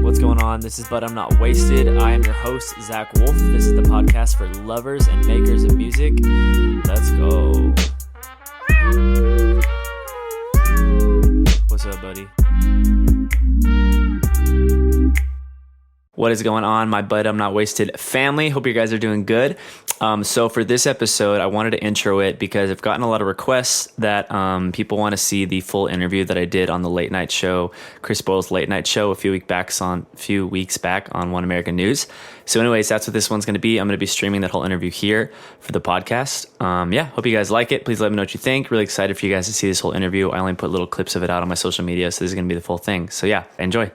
What's going on? This is But I'm Not Wasted. I am your host, Zach Wolf. This is the podcast for lovers and makers of music. Let's go. What's up, buddy? What is going on, my But I'm Not Wasted family? Hope you guys are doing good. So for this episode, I wanted to intro it because I've gotten a lot of requests that people want to see the full interview that I did on the late night show, Chris Boyle's late night show a few weeks back on One American News. So anyways, that's what this one's going to be. I'm going to be streaming that whole interview here for the podcast. Hope you guys like it. Please let me know what you think. Really excited for you guys to see this whole interview. I only put little clips of it out on my social media, so this is going to be the full thing. So yeah, enjoy.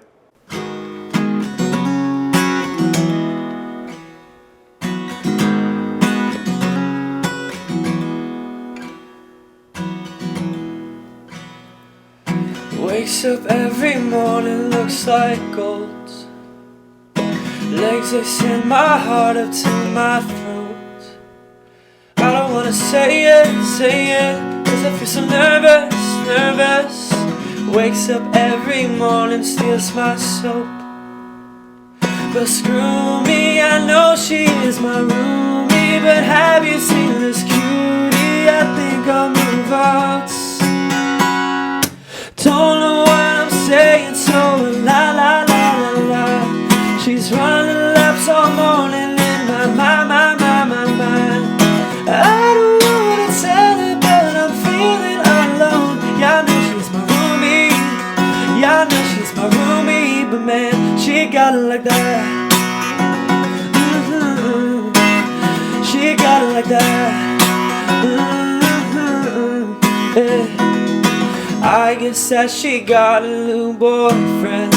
Wakes up every morning, looks like gold. Legs they send my heart up to my throat. I don't wanna say it, cause I feel so nervous. Wakes up every morning, steals my soap. But screw me, I know she is my roomie. But have you seen this cutie? I think I'll move out. Don't know what I'm saying, so la la la la la. She's running laps all morning in my mind. I don't wanna tell her, but I'm feeling alone. Yeah, I know she's my roomie. Yeah, I know she's my roomie, but man, she got it like that. She got it like that. Yeah. I guess that she got a new boyfriend.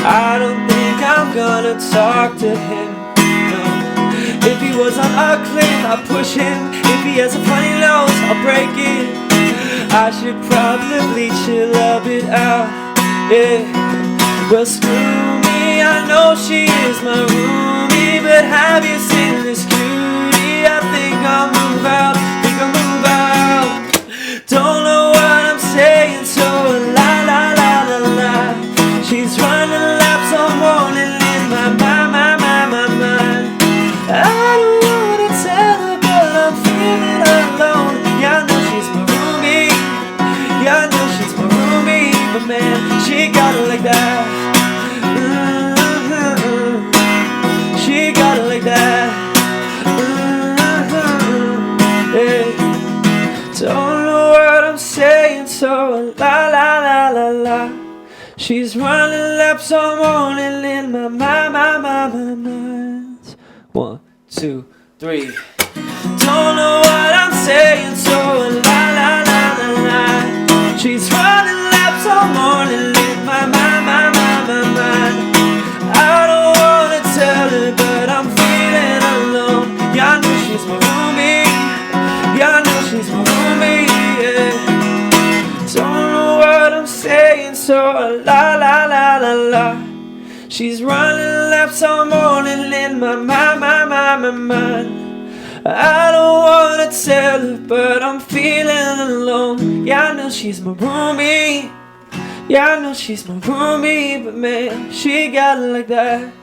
I don't think I'm gonna talk to him, no. If he was ugly, I'll push him. If he has a funny nose, I'll break it. I should probably chill a bit out, yeah. Well, screw me, I know she is my roomie. But have you seen this cutie? I think I'll move out. Don't know what I'm saying, so la la la la la. She's running laps all morning in my mind. I don't wanna tell her, but I'm feeling alone. Yeah, I know she's my roomie. Yeah, I know she's my roomie, but man, she got it like that. She got it like that. Yeah. Don't know what I'm saying, so la la la la la. She's running laps all morning in my mind. 1, 2, 3. Don't know what I'm saying, so la la la la la. She's running laps all morning in my mind. I don't wanna tell her, but I'm feeling alone. Yeah, I know she's my roomie. Yeah, I know she's my roomie, yeah. Don't know what I'm saying, so la la la la la. She's running laps all morning in my mind. I don't wanna tell her, but I'm feeling alone. Yeah, I know she's my roomie. Yeah, I know she's my roomie, but man, she got it like that.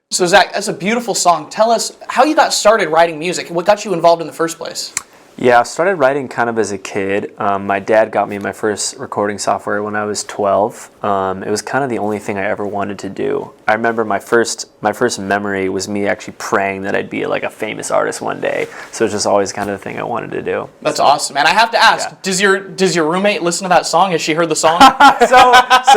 So Zach, that's a beautiful song. Tell us how you got started writing music. What got you involved in the first place? Yeah, I started writing kind of as a kid. My dad got me my first recording software when I was 12. It was kind of the only thing I ever wanted to do. I remember my first memory was me actually praying thatId be like a famous artist one day. So it's just always kind of the thing I wanted to do. That's awesome. And I have to ask, yeah. Does your roommate listen to that song? Has she heard the song? So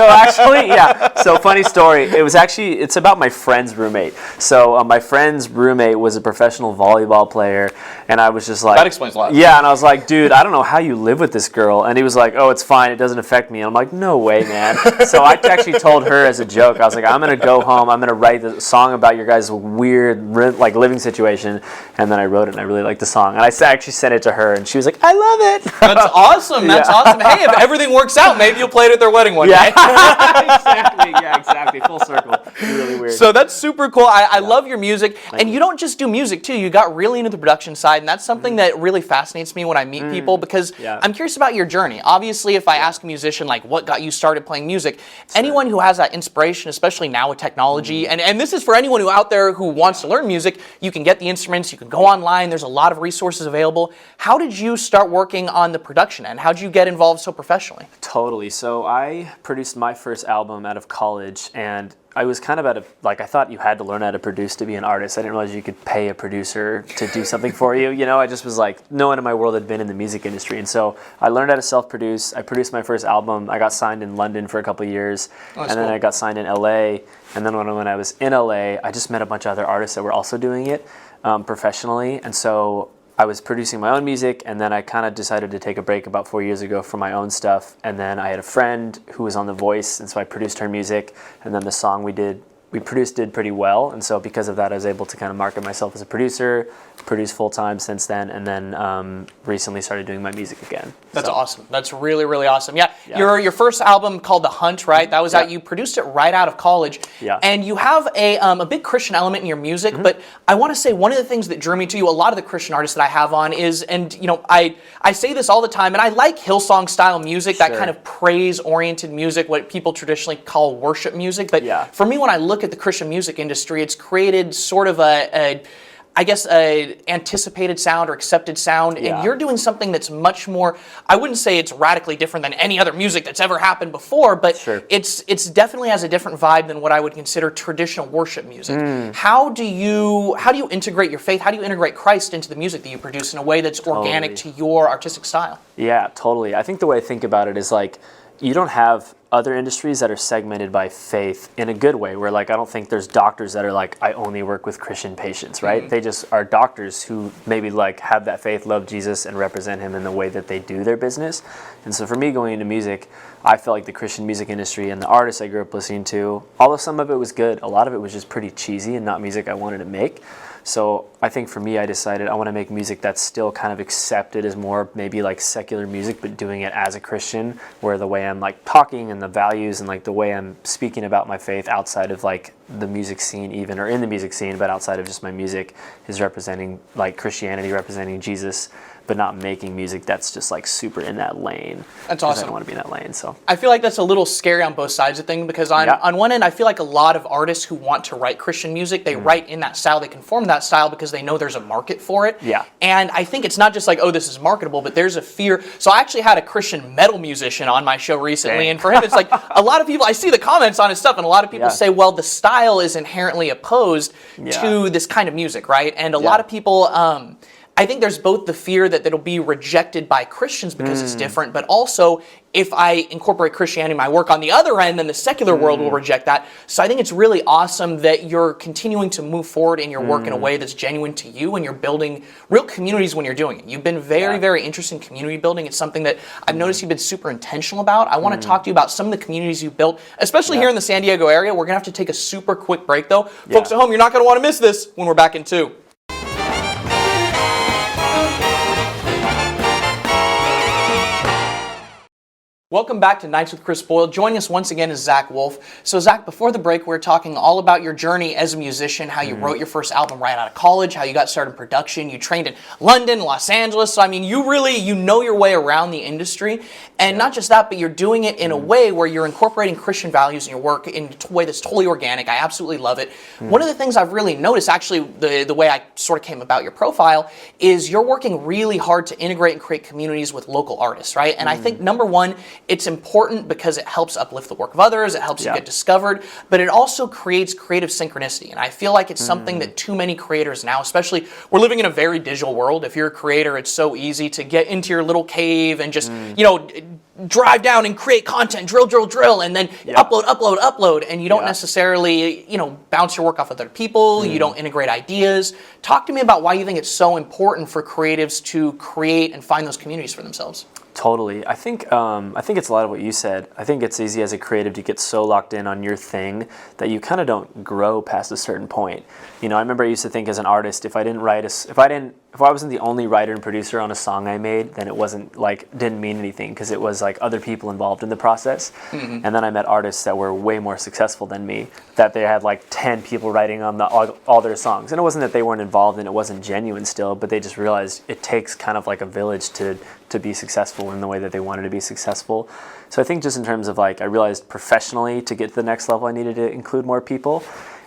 actually, yeah. So funny story. It's about my friend's roommate. So my friend's roommate was a professional volleyball player, and I was just like, that explains a lot. Yeah, and I was like, dude, I don't know how you live with this girl. And he was like, oh, it's fine. It doesn't affect me. And I'm like, no way, man. So I actually told her as a joke, I was like, I'm going to go home. I'm going to write the song about your guys' weird like living situation. And then I wrote it, and I really liked the song. And I actually sent it to her, and she was like, I love it. That's awesome. That's awesome. Hey, if everything works out, maybe you'll play it at their wedding one day. Exactly. Yeah, exactly. Full circle. Really weird. So that's super cool. I love your music. And you don't just do music, too. You got really into the production side, and that's something that really fascinates fascinates me when I meet people because Yeah. I'm curious about your journey. Obviously, if I ask a musician, like, what got you started playing music, anyone who has that inspiration, especially now with technology, and this is for anyone who out there who wants to learn music, you can get the instruments, you can go online, there's a lot of resources available. How did you start working on the production end? How did you get involved so professionally? Totally. So I produced my first album out of college, and I was kind of I thought you had to learn how to produce to be an artist. I didn't realize you could pay a producer to do something for you. You know, I just was like, no one in my world had been in the music industry. And so I learned how to self-produce. I produced my first album. I got signed in London for a couple of years. And then I got signed in LA. And then when I was in LA, I just met a bunch of other artists that were also doing it professionally. And so I was producing my own music, and then I kind of decided to take a break about 4 years ago for my own stuff. And then I had a friend who was on The Voice, and so I produced her music. And then the song we produced did pretty well. And so because of that, I was able to kind of market myself as a producer, produce full time since then, and then recently started doing my music again. That's awesome. That's really, really awesome. Yeah. Your first album called The Hunt, right? That was out. You produced it right out of college. Yeah. And you have a big Christian element in your music. But I want to say one of the things that drew me to you, a lot of the Christian artists that I have on is, and you know, I say this all the time, and I like Hillsong style music, that kind of praise oriented music, what people traditionally call worship music. But for me, when I look at the Christian music industry, it's created sort of a anticipated sound or accepted sound, and you're doing something that's much more, I wouldn't say it's radically different than any other music that's ever happened before, but it's definitely has a different vibe than what I would consider traditional worship music. How do you integrate your faith? How do you integrate Christ into the music that you produce in a way that's organic to your artistic style? Yeah, totally. I think the way I think about it is like, you don't have other industries that are segmented by faith in a good way, where like I don't think there's doctors that are like, I only work with Christian patients, right? They just are doctors who maybe like have that faith, love Jesus, and represent him in the way that they do their business. And so for me going into music, I felt like the Christian music industry and the artists I grew up listening to, although some of it was good, a lot of it was just pretty cheesy and not music I wanted to make. So I think for me, I decided I want to make music that's still kind of accepted as more maybe like secular music, but doing it as a Christian, where the way I'm like talking and the values and like the way I'm speaking about my faith outside of like the music scene even, or in the music scene, but outside of just my music, is representing like Christianity, representing Jesus, but not making music that's just like super in that lane. That's awesome. I don't want to be in that lane. So I feel like that's a little scary on both sides of things, because on one end, I feel like a lot of artists who want to write Christian music, they write in that style, they conform that style because they know there's a market for it. Yeah. And I think it's not just like, oh, this is marketable, but there's a fear. So I actually had a Christian metal musician on my show recently, and for him, it's like a lot of people, I see the comments on his stuff, and a lot of people say, well, the style is inherently opposed to this kind of music, right? And a lot of people, I think there's both the fear that it'll be rejected by Christians because it's different, but also if I incorporate Christianity in my work on the other end, then the secular world will reject that. So I think it's really awesome that you're continuing to move forward in your work in a way that's genuine to you, and you're building real communities when you're doing it. You've been very, very interested in community building. It's something that I've noticed you've been super intentional about. I want to talk to you about some of the communities you've built, especially here in the San Diego area. We're going to have to take a super quick break, though. Folks at home, you're not going to want to miss this when we're back in 2. Welcome back to Nights with Chris Boyle. Joining us once again is Zach Wolf. So Zach, before the break, we were talking all about your journey as a musician, how you wrote your first album right out of college, how you got started in production, you trained in London, Los Angeles. So I mean, you know your way around the industry. And not just that, but you're doing it in a way where you're incorporating Christian values in your work in a way that's totally organic. I absolutely love it. One of the things I've really noticed, actually, the way I sort of came about your profile, is you're working really hard to integrate and create communities with local artists, right? And I think, number one, it's important because it helps uplift the work of others, it helps you get discovered, but it also creates creative synchronicity. And I feel like it's something that too many creators now, especially, we're living in a very digital world. If you're a creator, it's so easy to get into your little cave and just, drive down and create content, drill, and then upload, and you don't necessarily, bounce your work off other people, you don't integrate ideas. Talk to me about why you think it's so important for creatives to create and find those communities for themselves. Totally. I think it's a lot of what you said. I think it's easy as a creative to get so locked in on your thing that you kind of don't grow past a certain point. I remember I used to think as an artist, if I didn't if I wasn't the only writer and producer on a song I made, then it wasn't like didn't mean anything because it was like other people involved in the process. And then I met artists that were way more successful than me, that they had like 10 people writing on all their songs. And it wasn't that they weren't involved and it wasn't genuine still, but they just realized it takes kind of like a village to be successful in the way that they wanted to be successful. So I think just in terms of like, I realized professionally to get to the next level, I needed to include more people.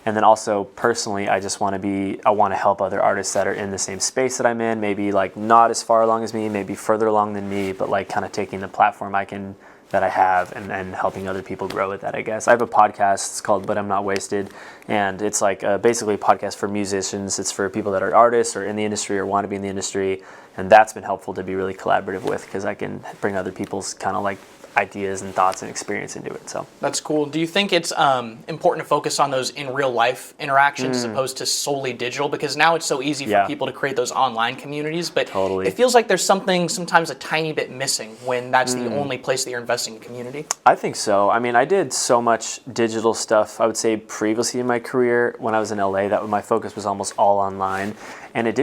And then also personally, I want to help other artists that are in the same space that I'm in, maybe like not as far along as me, maybe further along than me, but like kind of taking the platform that I have and helping other people grow with that, I guess. I have a podcast, it's called But I'm Not Wasted, and it's like basically a podcast for musicians. It's for people that are artists or in the industry or want to be in the industry, and that's been helpful to be really collaborative with because I can bring other people's kind of like ideas and thoughts and experience into it. So that's cool. Do you think it's important to focus on those in real life interactions as opposed to solely digital? Because now it's so easy for people to create those online communities, but it feels like there's something sometimes a tiny bit missing when that's the only place that you're investing in community. I think so. I mean, I did so much digital stuff, I would say previously in my career when I was in LA, that my focus was almost all online. And it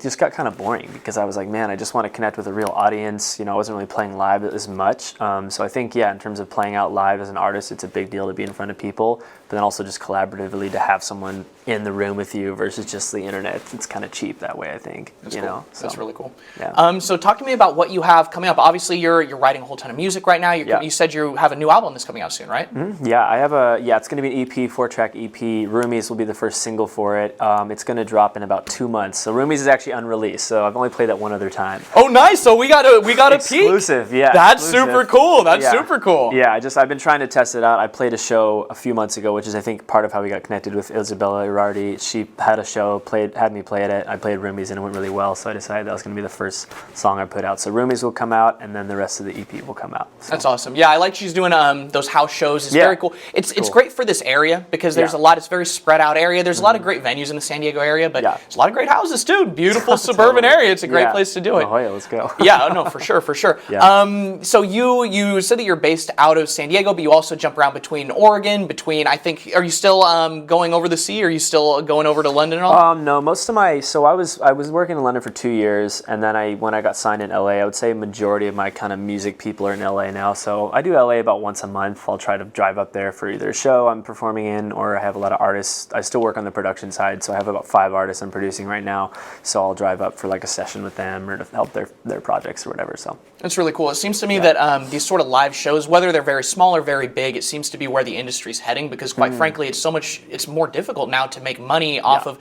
just got kind of boring because I was like, man, I just want to connect with a real audience. You know, I wasn't really playing live as much. So I think, in terms of playing out live as an artist, it's a big deal to be in front of people, but then also just collaboratively to have someone in the room with you versus just the internet. It's kind of cheap that way, I think. That's cool. So, that's really cool. Yeah. So talk to me about what you have coming up. Obviously, you're writing a whole ton of music right now. You said you have a new album that's coming out soon, right? Mm-hmm. Yeah, I have it's going to be an EP, 4-track EP. Roomies will be the first single for it. It's going to drop in about 2 months. So Roomies is actually unreleased, so I've only played that one other time. Oh, nice. So we got a exclusive, peek. That's super cool. That's super cool. Yeah, I've been trying to test it out. I played a show a few months ago, which is I think part of how we got connected with Isabella Irardi. She had a show, had me play it. I played Roomies and it went really well, so I decided that was going to be the first song I put out. So Roomies will come out, and then the rest of the EP will come out. So. That's awesome. Yeah, I like she's doing those house shows. It's very cool. It's great for this area because there's a lot. It's a very spread out area. There's a lot of great venues in the San Diego area, but there's a lot of great houses too. Beautiful suburban area. It's a great place to do it. Oh yeah, let's go. Yeah, no, for sure. Yeah. So you said that you're based out of San Diego, but you also jump around between Oregon, I think, are you still going over the sea? Are you still going over to London and all? No, most of I was working in London for 2 years, and then when I got signed in LA, I would say majority of my kind of music people are in LA now. So I do LA about once a month. I'll try to drive up there for either a show I'm performing in, or I have a lot of artists. I still work on the production side, so I have about 5 artists I'm producing right now. So I'll drive up for like a session with them or to help their projects or whatever. So that's really cool. It seems to me that these sort of live shows, whether they're very small or very big, it seems to be where the industry's heading because quite frankly, it's more difficult now to make money off of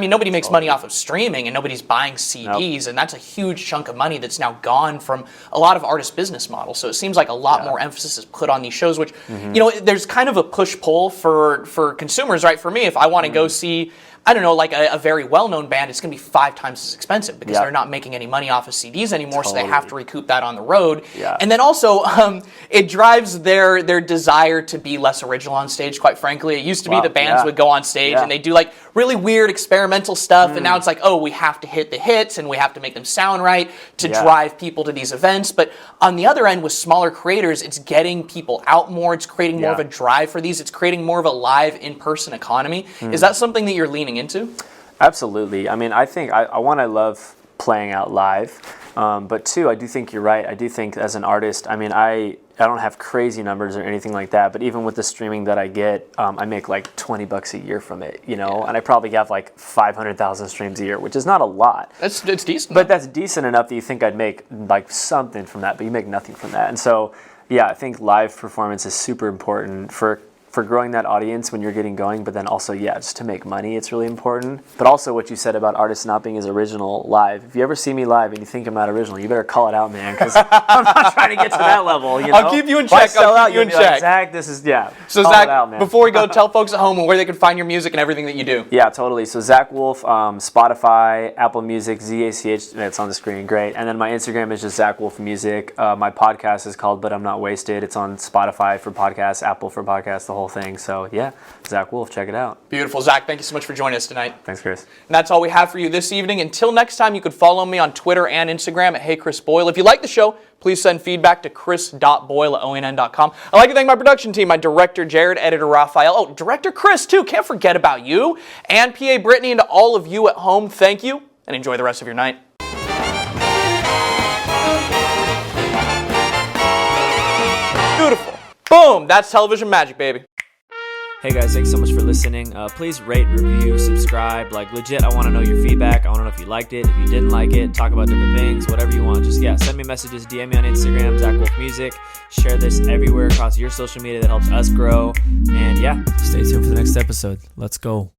nobody makes money off of streaming and nobody's buying CDs, and that's a huge chunk of money that's now gone from a lot of artist business models. So it seems like a lot more emphasis is put on these shows, which, there's kind of a push-pull for consumers, right? For me, if I want to go see, I don't know, like a very well-known band, it's going to be 5 times as expensive because they're not making any money off of CDs anymore, so they have to recoup that on the road. Yeah. And then also, it drives their desire to be less original on stage, quite frankly. It used to be the bands would go on stage and they do like really weird experimental stuff, and now it's like, oh, we have to hit the hits and we have to make them sound right to drive people to these events. But on the other end, with smaller creators, it's getting people out more, it's creating more of a drive for these, it's creating more of a live in-person economy. Is that something that you're leaning into? Absolutely. I mean, I think I love playing out live, but two, I do think you're right. I do think as an artist, I mean, I don't have crazy numbers or anything like that, but even with the streaming that I get, I make like $20 a year from it, and I probably have like 500,000 streams a year, which is not a lot. It's decent. But that's decent enough that you think I'd make like something from that, but you make nothing from that. And so, yeah, I think live performance is super important for growing that audience when you're getting going, but then also, just to make money, it's really important. But also what you said about artists not being as original live. If you ever see me live and you think I'm not original, you better call it out, man, because I'm not trying to get to that level, I'll keep you in check. Zach, this is, So call Zach, it out, man. before we go, tell folks at home where they can find your music and everything that you do. Yeah, totally. So Zach Wolf, Spotify, Apple Music, ZACH, it's on the screen, great. And then my Instagram is just Zach Wolf Music. My podcast is called But I'm Not Wasted. It's on Spotify for podcasts, Apple for podcasts, the whole thing. So Zach Wolf, check it out. Beautiful. Zach, thank you so much for joining us tonight. Thanks, Chris. And that's all we have for you this evening. Until next time, you could follow me on Twitter and Instagram at HeyChrisBoyle. If you like the show, please send feedback to chris.boyle@onn.com. I'd like to thank my production team, my director, Jared, editor, Raphael. Oh, director Chris, too. Can't forget about you. And PA Brittany, and to all of you at home, thank you. and enjoy the rest of your night. Beautiful. Boom, that's television magic, baby. Hey guys, thanks so much for listening. Please rate, review, subscribe. Like legit, I want to know your feedback. I want to know if you liked it, if you didn't like it, talk about different things, whatever you want. Just send me messages, DM me on Instagram, Zach Wolf Music. Share this everywhere across your social media that helps us grow. And stay tuned for the next episode. Let's go.